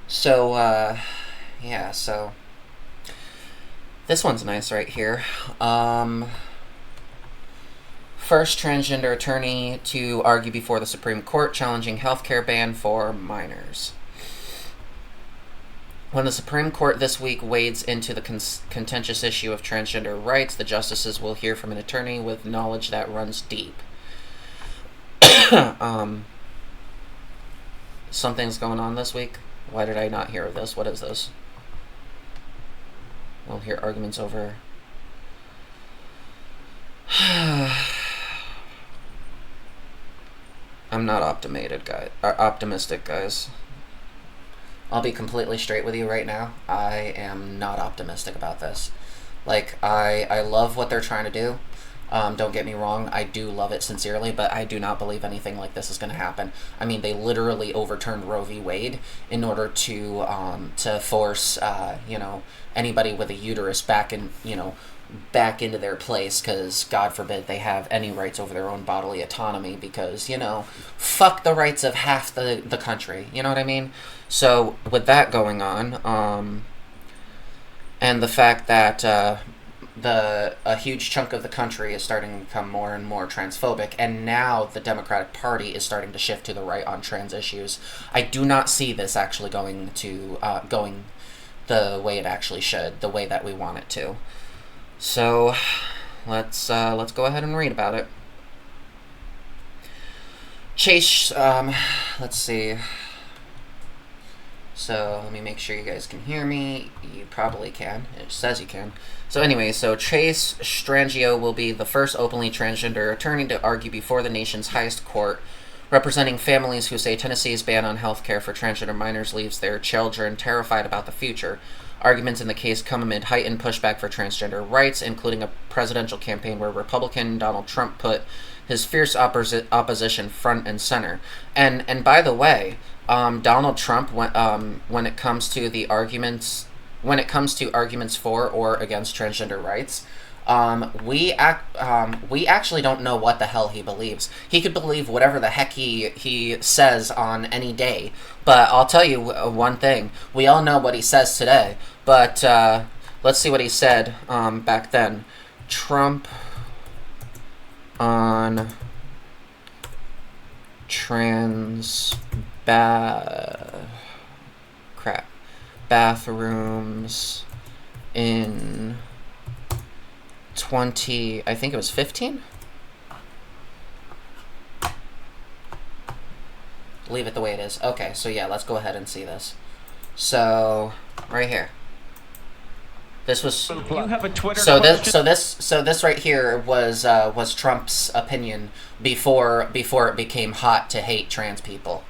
So, yeah, so this one's nice right here. First transgender attorney to argue before the Supreme Court challenging healthcare ban for minors. When the Supreme Court this week wades into the contentious issue of transgender rights, the justices will hear from an attorney with knowledge that runs deep. Something's going on this week. Why did I not hear of this? What is this? We'll hear arguments over. I'm not optimistic, guys. I'll be completely straight with you right now. I am not optimistic about this. Like, I love what they're trying to do. Don't get me wrong, I do love it sincerely, but I do not believe anything like this is going to happen. I mean, they literally overturned Roe v. Wade in order to force, anybody with a uterus back into their place, because God forbid they have any rights over their own bodily autonomy, because, fuck the rights of half the country, you know what I mean? So, with that going on, and the fact that a huge chunk of the country is starting to become more and more transphobic, and now the Democratic Party is starting to shift to the right on trans issues, I do not see this actually going the way it actually should, the way that we want it to. So, let's go ahead and read about it. Chase, let's see. So, let me make sure you guys can hear me. You probably can. It says you can. So anyway, Chase Strangio will be the first openly transgender attorney to argue before the nation's highest court, representing families who say Tennessee's ban on health care for transgender minors leaves their children terrified about the future. Arguments in the case come amid heightened pushback for transgender rights, including a presidential campaign where Republican Donald Trump put his fierce opposition front and center. And by the way, Donald Trump, when it comes to arguments for or against transgender rights, we actually don't know what the hell he believes. He could believe whatever the heck he says on any day. But I'll tell you one thing. We all know what he says today. But let's see what he said back then. Trump on bathrooms in I think it was 15? Leave it the way it is. Okay, so yeah, let's go ahead and see this. So, right here. This was you have a Twitter this right here was Trump's opinion before it became hot to hate trans people.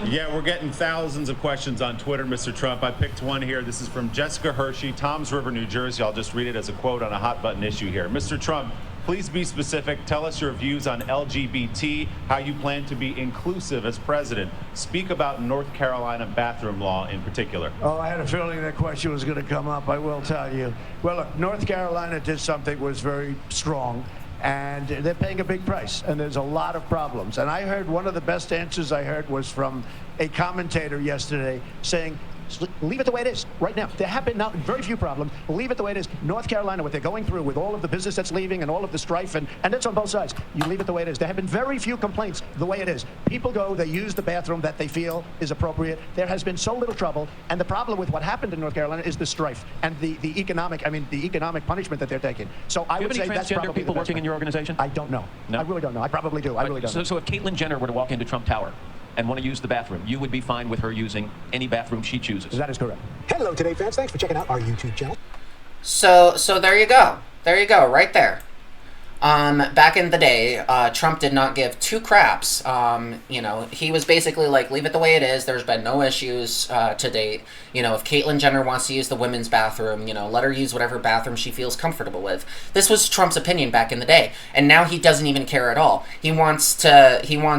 Yeah, we're getting thousands of questions on Twitter, Mr. Trump. I picked one here. This is from Jessica Hershey, Toms River, New Jersey. I'll just read it as a quote on a hot button issue here. Mr. Trump, please be specific. Tell us your views on LGBT, how you plan to be inclusive as president. Speak about North Carolina bathroom law in particular. Oh, I had a feeling that question was going to come up. I will tell you. Well, look, North Carolina did something that was very strong. And they're paying a big price, and there's a lot of problems. And I heard one of the best answers I heard was from a commentator yesterday saying, leave it the way it is right now. There have been now very few problems. Leave it the way it is. North Carolina, what they're going through with all of the business that's leaving and all of the strife, and that's on both sides. You leave it the way it is. There have been very few complaints the way it is. People go, they use the bathroom that they feel is appropriate. There has been so little trouble. And the problem with what happened in North Carolina is the strife and the economic punishment that they're taking. So I would say that's probably transgender people working in your organization? I don't know. No? I really don't know. I probably do. I really don't know. So if Caitlyn Jenner were to walk into Trump Tower and want to use the bathroom, you would be fine with her using any bathroom she chooses? That is correct. Hello, Today fans. Thanks for checking out our YouTube channel. So there you go. There you go, right there. Back in the day, Trump did not give two craps. He was basically like, leave it the way it is. There's been no issues to date. If Caitlyn Jenner wants to use the women's bathroom, let her use whatever bathroom she feels comfortable with. This was Trump's opinion back in the day, and now he doesn't even care at all. He wants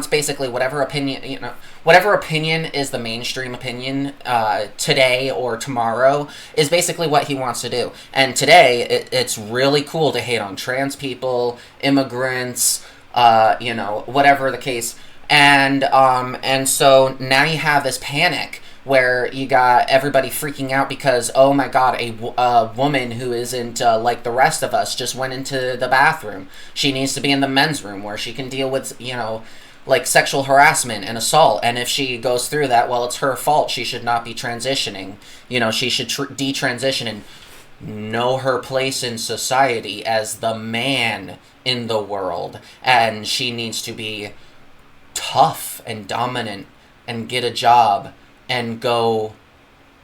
basically whatever opinion is the mainstream opinion today or tomorrow is basically what he wants to do. And today, it's really cool to hate on trans people, immigrants, whatever the case. And so now you have this panic where you got everybody freaking out because, oh my god, a woman who isn't like the rest of us just went into the bathroom. She needs to be in the men's room where she can deal with, like sexual harassment and assault. And if she goes through that, well, it's her fault. She should not be transitioning. She should detransition and know her place in society as the man in the world. And she needs to be tough and dominant and get a job and go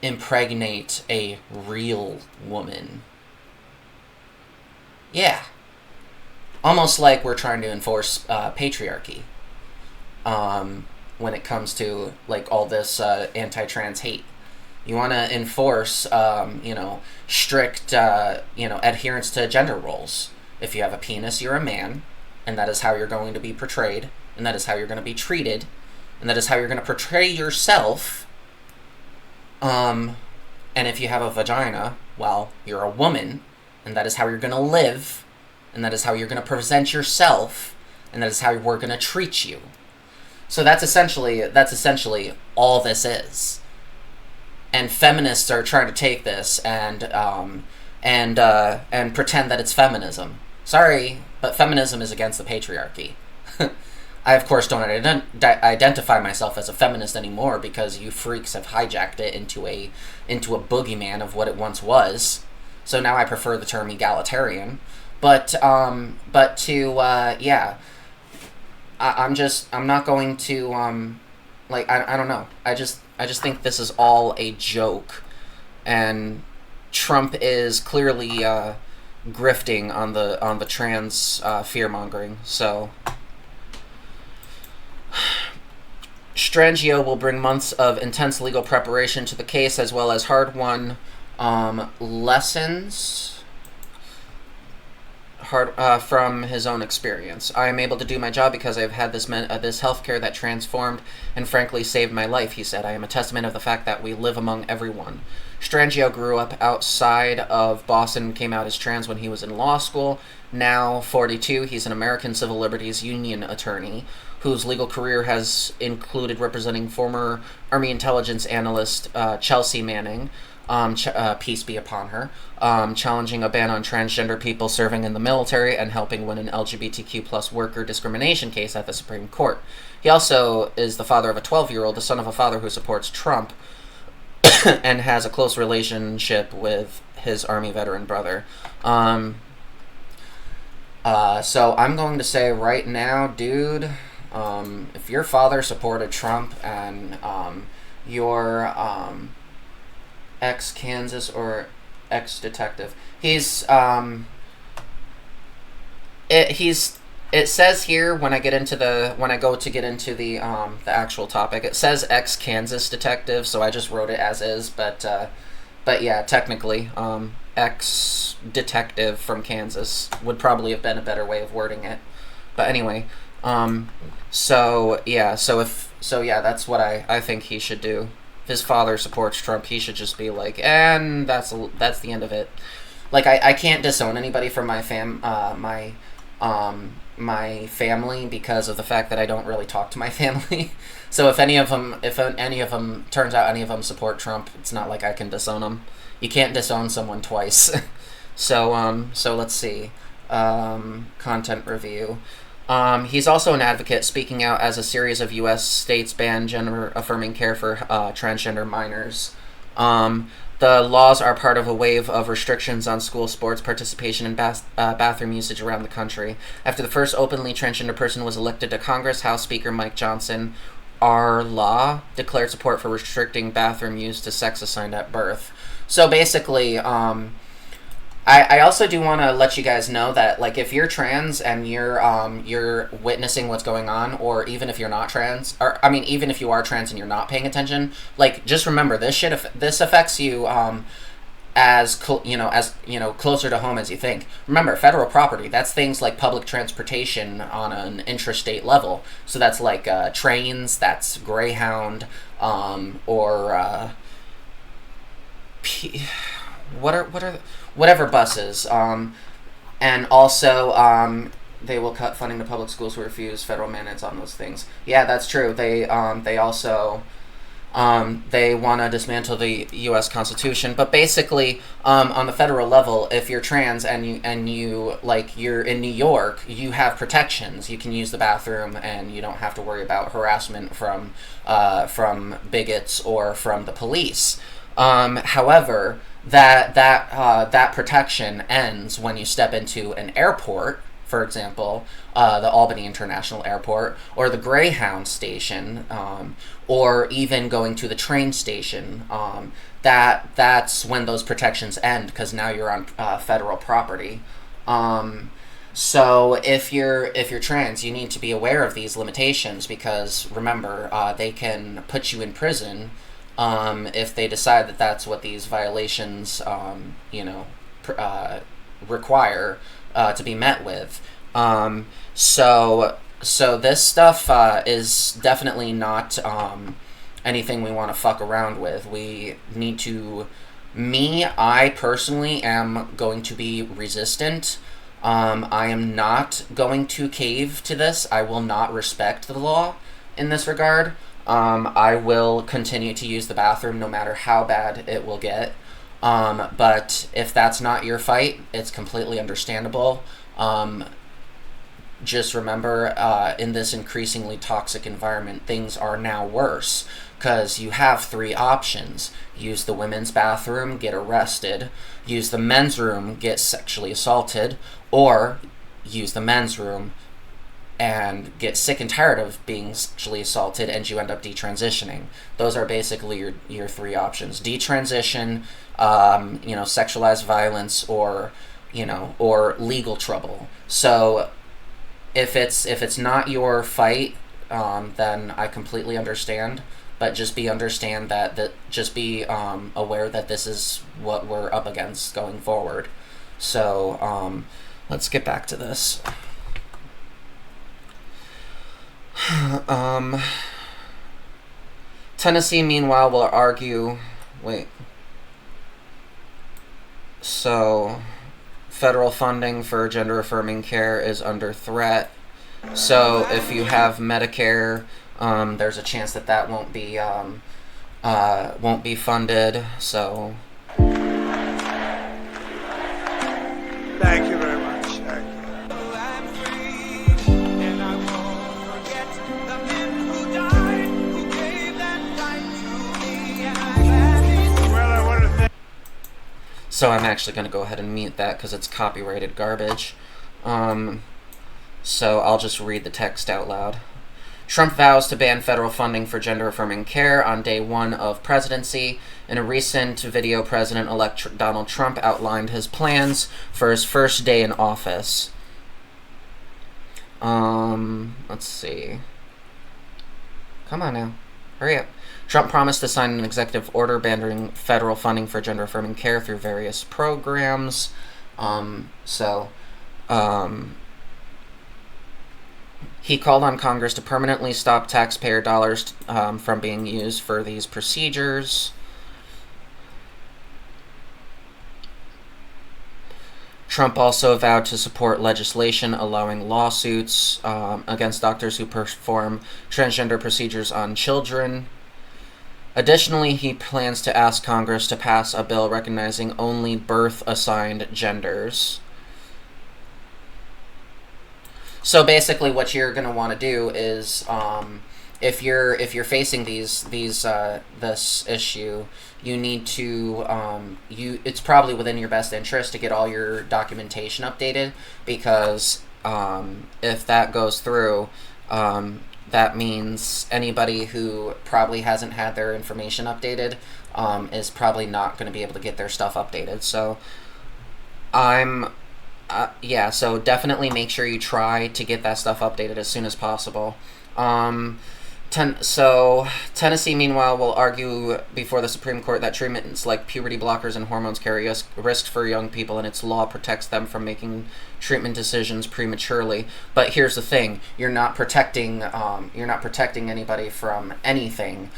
impregnate a real woman. Yeah. Almost like we're trying to enforce patriarchy when it comes to like all this anti-trans hate. You want to enforce, strict, adherence to gender roles. If you have a penis, you're a man, and that is how you're going to be portrayed, and that is how you're going to be treated, and that is how you're going to portray yourself. And if you have a vagina, well, you're a woman, and that is how you're going to live, and that is how you're going to present yourself, and that is how we're going to treat you. So that's essentially all this is. And feminists are trying to take this and pretend that it's feminism. Sorry, but feminism is against the patriarchy. I, of course, don't identify myself as a feminist anymore because you freaks have hijacked it into a boogeyman of what it once was. So now I prefer the term egalitarian. I'm not going to, I don't know. I just think this is all a joke. And Trump is clearly grifting on the trans fear-mongering. So Strangio will bring months of intense legal preparation to the case as well as hard-won lessons from his own experience. I am able to do my job because I have had this healthcare that transformed and frankly saved my life, he said. I am a testament of the fact that we live among everyone. Strangio grew up outside of Boston, came out as trans when he was in law school. Now 42, he's an American Civil Liberties Union attorney whose legal career has included representing former Army intelligence analyst Chelsea Manning, peace be upon her, challenging a ban on transgender people serving in the military and helping win an LGBTQ plus worker discrimination case at the Supreme Court. He also is the father of a 12-year-old, the son of a father who supports Trump, and has a close relationship with his Army veteran brother. So I'm going to say right now, dude, if your father supported Trump and your ex-Kansas or ex-detective, it says here when I get into the actual topic, it says ex-Kansas detective, so I just wrote it as is, but yeah, technically, ex-detective from Kansas would probably have been a better way of wording it. But anyway, that's what I think he should do. If his father supports Trump, he should just be like, and that's the end of it. Like, I can't disown anybody from my family because of the fact that I don't really talk to my family. So if any of them turns out any of them support Trump, it's not like I can disown them. You can't disown someone twice. So let's see. Content review. He's also an advocate, speaking out as a series of U.S. states ban gender-affirming care for transgender minors. The laws are part of a wave of restrictions on school sports participation and bathroom usage around the country. After the first openly transgender person was elected to Congress, House Speaker Mike Johnson, our law declared support for restricting bathroom use to sex assigned at birth. So basically, I also do want to let you guys know that, like, if you're trans and you're witnessing what's going on, or even if you're not trans, or I mean, even if you are trans and you're not paying attention, like, just remember this affects you closer to home as you think. Remember, federal property, that's things like public transportation on an intrastate level. So that's like trains, that's Greyhound, or whatever buses, and also they will cut funding to public schools who refuse federal mandates on those things. Yeah, that's true. They also They want to dismantle the U.S. Constitution, but basically, on the federal level, if you're trans and you like you're in New York, you have protections. You can use the bathroom, and you don't have to worry about harassment from bigots or from the police. However, that protection ends when you step into an airport. For example, the Albany International Airport, or the Greyhound station, or even going to the train station. That's when those protections end, because now you're on federal property. So if you're trans, you need to be aware of these limitations, because remember, they can put you in prison if they decide that that's what these violations, require to be met with. So this stuff is definitely not anything we want to fuck around with. We need to. I personally am going to be resistant. I am not going to cave to this. I will not respect the law in this regard. I will continue to use the bathroom no matter how bad it will get. But if that's not your fight, it's completely understandable. Just remember, in this increasingly toxic environment, things are now worse, because you have 3 options. Use the women's bathroom, get arrested. Use the men's room, get sexually assaulted. Or use the men's room and get sick and tired of being sexually assaulted, and you end up detransitioning. Those are basically your 3 options. Detransition, sexualized violence, or legal trouble. So if it's not your fight, then I completely understand. But just be aware that this is what we're up against going forward. So let's get back to this. Tennessee, meanwhile, will argue. So, federal funding for gender-affirming care is under threat. So, if you have Medicare, there's a chance that won't be funded. So. Thank you very much. So I'm actually going to go ahead and mute that because it's copyrighted garbage. So I'll just read the text out loud. Trump vows to ban federal funding for gender-affirming care on day 1 of presidency. In a recent video, President-elect Donald Trump outlined his plans for his first day in office. Let's see. Come on now. Hurry up. Trump promised to sign an executive order banning federal funding for gender-affirming care through various programs. He called on Congress to permanently stop taxpayer dollars from being used for these procedures. Trump also vowed to support legislation allowing lawsuits against doctors who perform transgender procedures on children. Additionally, he plans to ask Congress to pass a bill recognizing only birth-assigned genders. So basically, what you're going to want to do is, if you're facing this issue, you need to it's probably within your best interest to get all your documentation updated, because if that goes through, that means anybody who probably hasn't had their information updated is probably not going to be able to get their stuff updated. So so definitely make sure you try to get that stuff updated as soon as possible. Tennessee, meanwhile, will argue before the Supreme Court that treatments like puberty blockers and hormones carry risks for young people, and its law protects them from making treatment decisions prematurely. But here's the thing: you're not protecting anybody from anything,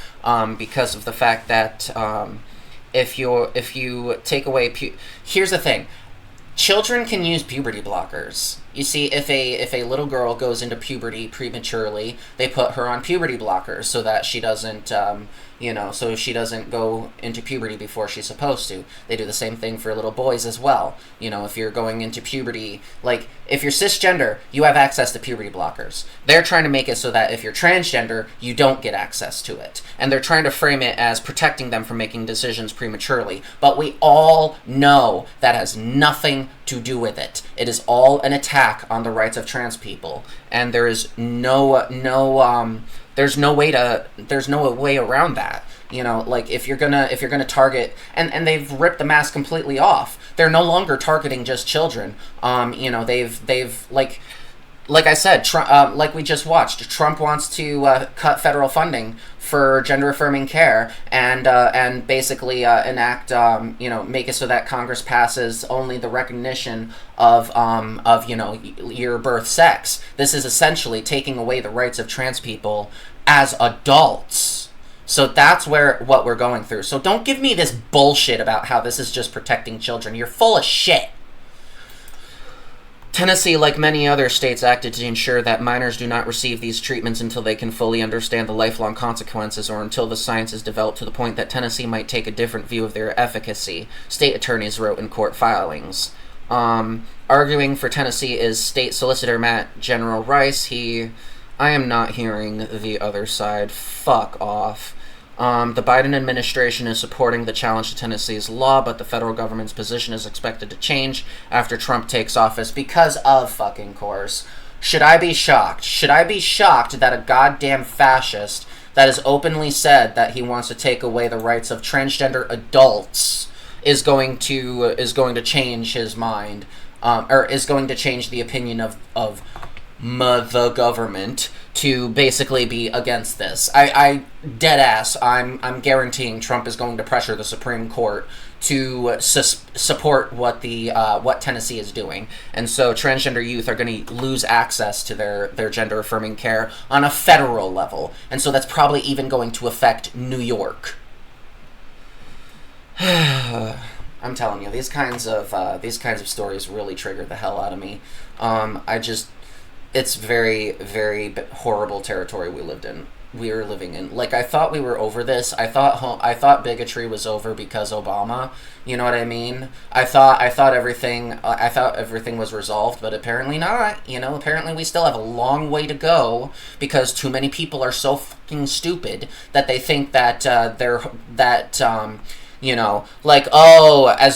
because of the fact that if you take away here's the thing: children can use puberty blockers. You see, if a little girl goes into puberty prematurely, they put her on puberty blockers so that she doesn't, so she doesn't go into puberty before she's supposed to. They do the same thing for little boys as well. If you're going into puberty, like, if you're cisgender, you have access to puberty blockers. They're trying to make it so that if you're transgender, you don't get access to it. And they're trying to frame it as protecting them from making decisions prematurely. But we all know that has nothing to do with it. It is all an attack on the rights of trans people, and there is no way around that. Like, if you're gonna target, and they've ripped the mask completely off. They're no longer targeting just children. They've like I said, like we just watched, Trump wants to cut federal funding for gender-affirming care and basically enact, make it so that Congress passes only the recognition of your birth sex. This is essentially taking away the rights of trans people as adults. So that's what we're going through. So don't give me this bullshit about how this is just protecting children. You're full of shit. Tennessee, like many other states, acted to ensure that minors do not receive these treatments until they can fully understand the lifelong consequences or until the science is developed to the point that Tennessee might take a different view of their efficacy, state attorneys wrote in court filings. Arguing for Tennessee is State Solicitor Matt General Rice. I am not hearing the other side. Fuck off. The Biden administration is supporting the challenge to Tennessee's law, but the federal government's position is expected to change after Trump takes office because of fucking course. Should I be shocked? Should I be shocked that a goddamn fascist that has openly said that he wants to take away the rights of transgender adults is going to change his mind, or is going to change the opinion of the government to basically be against this? I dead ass, I'm guaranteeing Trump is going to pressure the Supreme Court to support what Tennessee is doing, and so transgender youth are going to lose access to their gender affirming care on a federal level, and so that's probably even going to affect New York. I'm telling you, these kinds of stories really trigger the hell out of me. It's very, very horrible territory we are living in. Like, I thought we were over this. I thought bigotry was over because Obama. You know what I mean? I thought everything was resolved, but apparently not. Apparently we still have a long way to go because too many people are so fucking stupid that they think that as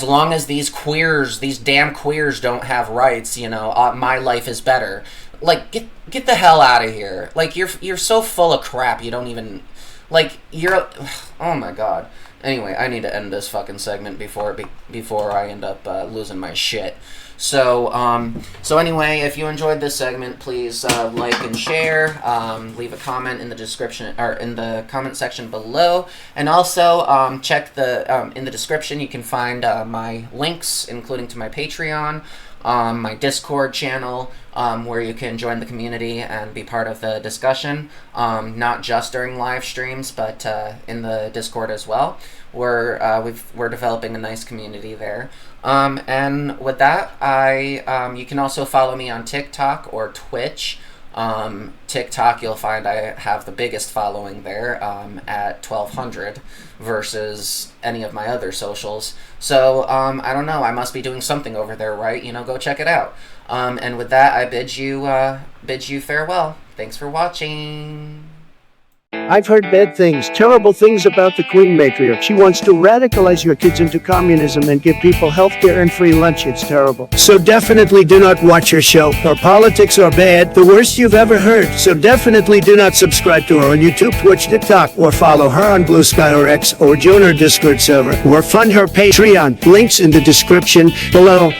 long as these damn queers don't have rights, my life is better. Like, get the hell out of here. Like, you're so full of crap, you don't even, like, oh my god. Anyway, I need to end this fucking segment before I end up losing my shit. So anyway, if you enjoyed this segment, please like and share. Leave a comment in the description or in the comment section below, and also check in the description. You can find my links, including to my Patreon, my Discord channel, where you can join the community and be part of the discussion, not just during live streams, but in the Discord as well. We're developing a nice community there. And with that, you can also follow me on TikTok or Twitch. TikTok, you'll find I have the biggest following there, at 1,200 versus any of my other socials. So, I don't know, I must be doing something over there, right? Go check it out. And with that, I bid you farewell. Thanks for watching. I've heard bad things, terrible things about the Queen Matriarch. She wants to radicalize your kids into communism and give people health care and free lunch. It's terrible. So definitely do not watch her show. Her politics are bad, the worst you've ever heard. So definitely do not subscribe to her on YouTube, Twitch, TikTok, or follow her on Blue Sky or X, or join her Discord server, or fund her Patreon. Links in the description below.